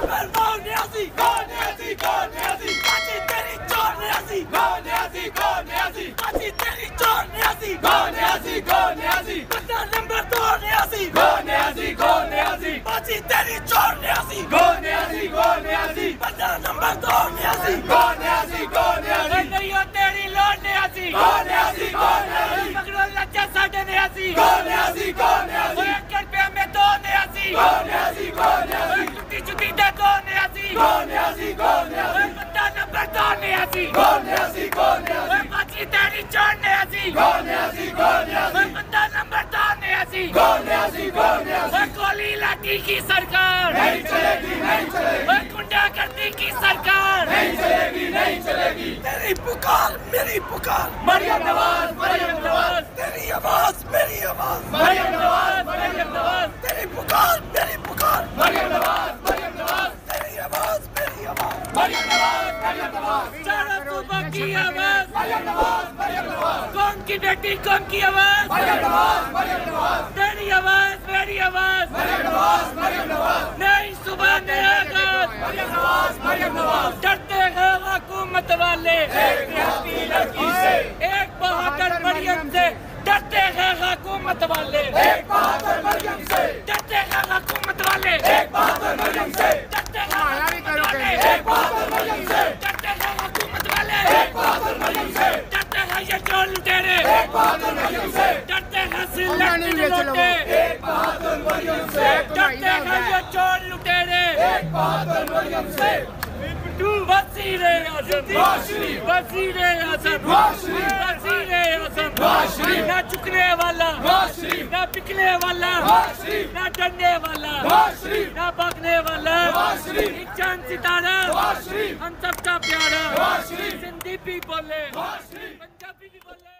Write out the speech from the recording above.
कौन न्यासी पाची तेरी चोर न्यासी पाची तेरी चोर न्यासी बंदा नंबर 2 न्यासी पाची तेरी चोर न्यासी बंदा नंबर 2 न्यासी नहीं हो तेरी लोड न्यासी पकड़ो लज्जा साढ़े न्यासी 1 रुपये में 2 न्यासी छुट्टी दे 2 न्यासी बंदा नंबर 2 न्यासी पाची तेरी चोर न्यासी बंदा नंबर 2 न्यासी गोली लाठी की सरकार नहीं चलेगी गुंडागर्दी की सरकार नहीं चलेगी तेरी पुकार मेरी पुकार मरियम नवाज तेरी आवाज मेरी आवाज मरियम नवाज तेरी पुकार मेरी पुकार मरियम नवाज तेरी आवाज मेरी आवाज मरियम नवाज चारों सूबों की आवाज मरियम नवाज कौन की बेटी कौन की आवाज मरियम नवाज तेरी आवाज मेरी आवाज मरियम नवाज नई सुबह नया आगाज मरियम नवाज डरते हैं हुकूमत वाले एक बहादुर मरियम से डरते हैं हुकूमत वाले डरते हैं हुकूमत वाले डरते हैं हुकूमत वाले डरते हैं ये चोर लुटेरे डरते हैं सिल्लट लुटे डरते हैं ये चोर लुटेरे वज़ीरे आज़म ना झुकने वाला ना बिकने वाला ना डरने वाला ना भागने वाला चांद सितारा हम सबका प्यारा सिंधी भी बोले पंजाबी भी बोले।